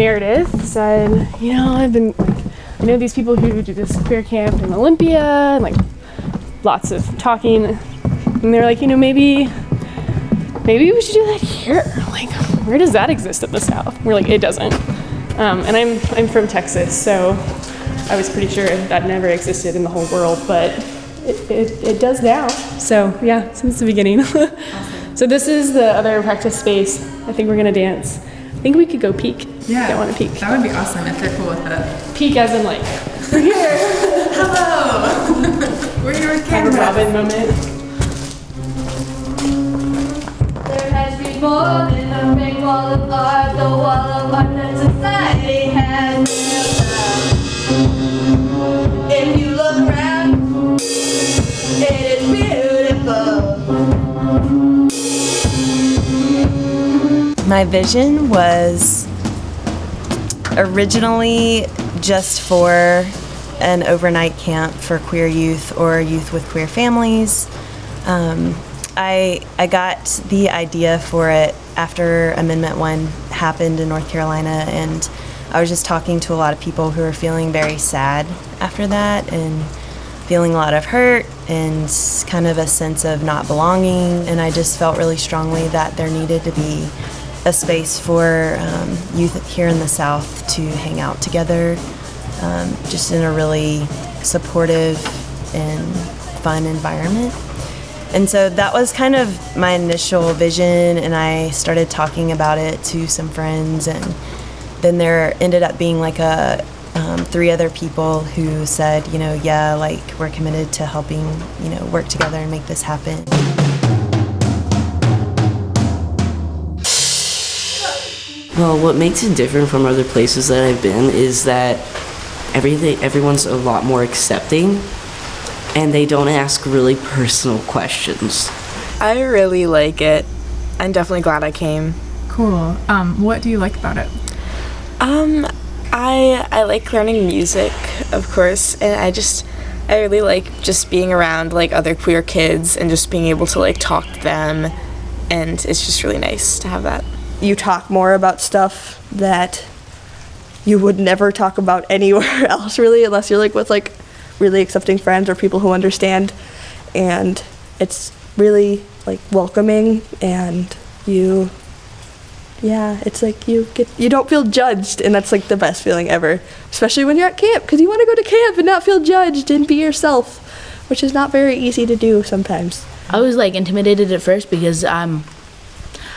Meredith said, I know these people who do this queer camp in Olympia, and like lots of talking, and they're like, maybe we should do that here. Like, where does that exist in the South? We're like, it doesn't. And I'm from Texas, so I was pretty sure that never existed in the whole world, but it does now. So yeah, since the beginning. Awesome. So this is the other practice space. I think we're gonna dance. I think we could go peek. Yeah, if you want to peek. That would be awesome if they're cool with it. Peek as in like, we're here. Hello. We're here with Have camera. a Robin moment. There has been more than a big wall of art, the wall of art that society has built. If you look around, it is beautiful. My vision was originally just for an overnight camp for queer youth or youth with queer families. I got the idea for it after Amendment 1 happened in North Carolina, and I was just talking to a lot of people who were feeling very sad after that and feeling a lot of hurt and kind of a sense of not belonging, and I just felt really strongly that there needed to be a space for youth here in the South to hang out together, just in a really supportive and fun environment. And so that was kind of my initial vision, and I started talking about it to some friends, and then there ended up being like 3 other people who said, yeah, like we're committed to helping, work together and make this happen. Well, what makes it different from other places that I've been is that everyone's a lot more accepting, and they don't ask really personal questions. I really like it. I'm definitely glad I came. Cool. What do you like about it? I like learning music, of course, and I really like just being around like other queer kids and just being able to like talk to them, and it's just really nice to have that. You talk more about stuff that you would never talk about anywhere else, really, unless you're like with like really accepting friends or people who understand, and it's really like welcoming, and it's like you don't feel judged, and that's like the best feeling ever, especially when you're at camp, because you want to go to camp and not feel judged and be yourself, which is not very easy to do sometimes. I was like intimidated at first because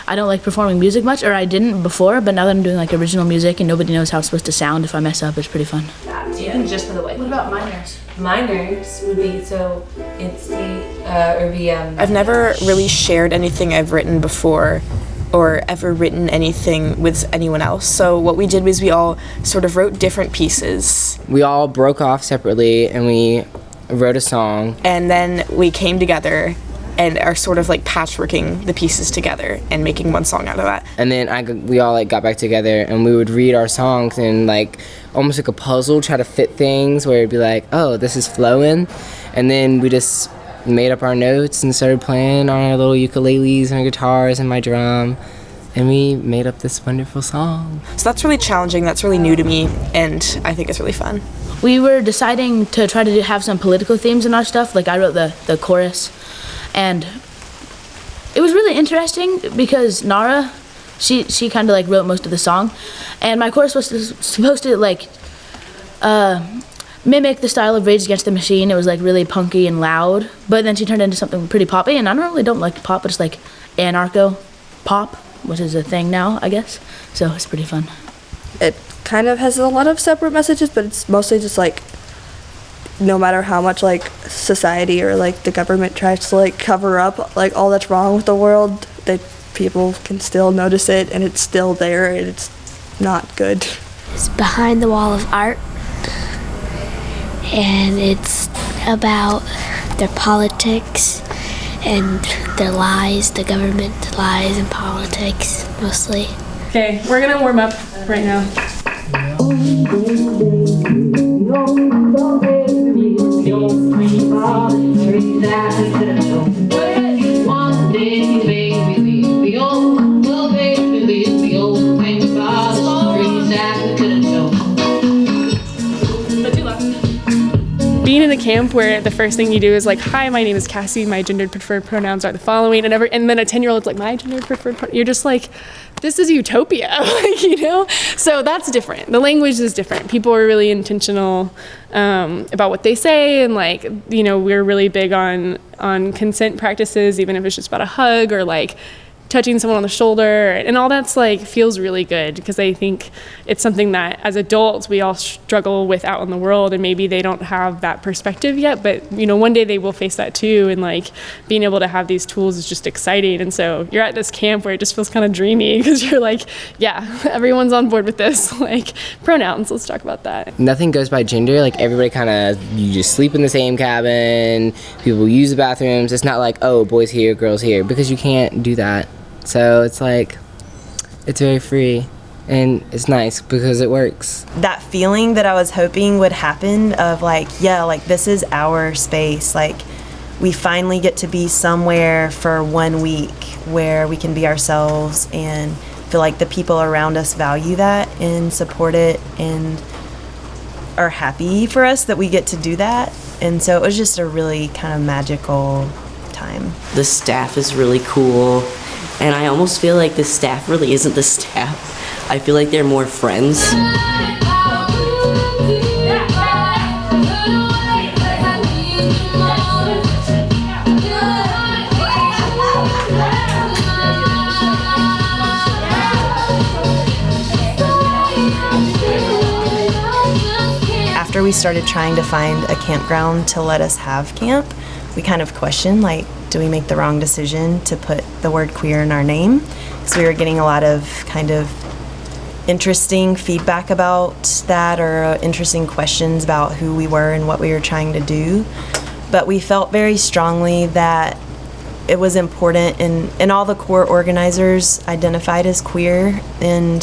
I don't like performing music much, or I didn't before, but now that I'm doing like original music and nobody knows how it's supposed to sound if I mess up, it's pretty fun. Even just for the way. What about minors? Minors would be, so it's I've never really shared anything I've written before or ever written anything with anyone else. So what we did was we all sort of wrote different pieces. We all broke off separately and we wrote a song. And then we came together and are sort of like patchworking the pieces together and making one song out of that. And then we all like got back together and we would read our songs and like almost like a puzzle, try to fit things where it'd be like, oh, this is flowing. And then we just made up our notes and started playing on our little ukuleles and our guitars and my drum. And we made up this wonderful song. So that's really challenging, that's really new to me, and I think it's really fun. We were deciding to try to have some political themes in our stuff, like I wrote the chorus. And it was really interesting because Nara, she kind of like wrote most of the song, and my chorus was supposed to like mimic the style of Rage Against the Machine. It was like really punky and loud, but then she turned into something pretty poppy, and I don't like pop, but it's like anarcho pop, which is a thing now, I guess. So it's pretty fun. It kind of has a lot of separate messages, but it's mostly just like, no matter how much like society or like the government tries to like cover up like all that's wrong with the world, that people can still notice it, and it's still there, and it's not good. It's Behind the Wall of Art, and it's about their politics and their lies, the government lies and politics mostly. Okay, we're gonna warm up right now. The old, well, baby, the old thing about the streets that camp where the first thing you do is like, hi, my name is Cassie, my gendered preferred pronouns are the following, and then a 10-year-old's like, my gendered preferred you're just like, this is utopia, you know? So that's different. The language is different. People are really intentional about what they say, and like, you know, we're really big on consent practices, even if it's just about a hug or like touching someone on the shoulder, and all that's like feels really good, because I think it's something that as adults we all struggle with out in the world, and maybe they don't have that perspective yet, but you know, one day they will face that too, and like being able to have these tools is just exciting. And so you're at this camp where it just feels kind of dreamy, because you're like, yeah, everyone's on board with this. Like pronouns, let's talk about that. Nothing goes by gender. Like everybody kind of, you just sleep in the same cabin, people use the bathrooms. It's not like, oh, boys here, girls here, because you can't do that. So it's like, it's very free, and it's nice because it works. That feeling that I was hoping would happen of like, yeah, like this is our space. Like we finally get to be somewhere for 1 week where we can be ourselves and feel like the people around us value that and support it and are happy for us that we get to do that. And so it was just a really kind of magical time. The staff is really cool. And I almost feel like the staff really isn't the staff. I feel like they're more friends. After we started trying to find a campground to let us have camp, we kind of questioned, like, do we make the wrong decision to put the word queer in our name? Because we were getting a lot of kind of interesting feedback about that, or interesting questions about who we were and what we were trying to do. But we felt very strongly that it was important, and all the core organizers identified as queer, and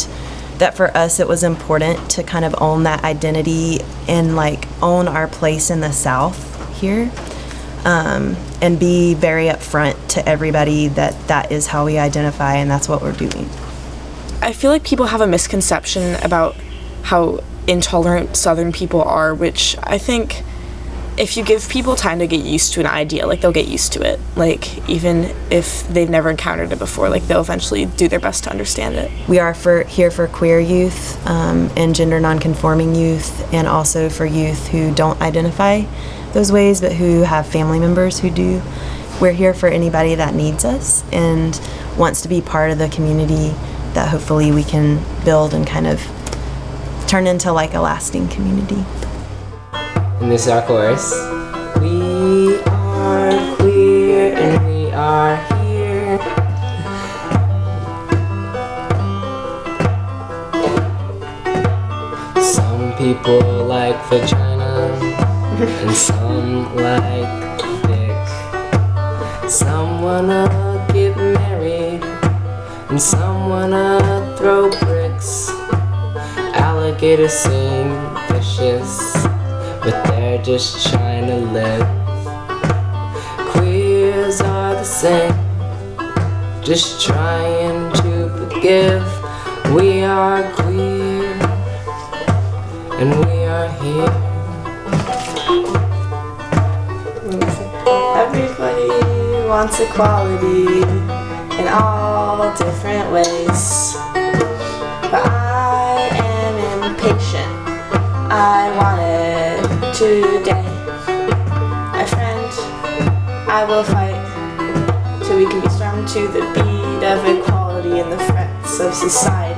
that for us it was important to kind of own that identity and like own our place in the South here. And be very upfront to everybody that that is how we identify and that's what we're doing. I feel like people have a misconception about how intolerant Southern people are, which I think if you give people time to get used to an idea, like they'll get used to it. Like even if they've never encountered it before, like they'll eventually do their best to understand it. We are here for queer youth and gender nonconforming youth, and also for youth who don't identify those ways but who have family members who do. We're here for anybody that needs us and wants to be part of the community that hopefully we can build and kind of turn into like a lasting community. And this is our chorus. We are queer and we are here. Some people like vagina and some like dick. Some wanna get married and some wanna throw bricks. Alligators seem vicious, but they're just trying to live. Queers are the same, just trying to forgive. We are queer and we are here. Everybody wants equality in all different ways, but I am impatient. I want it today. My friend, I will fight till we can be strung to the beat of equality and the frets of society.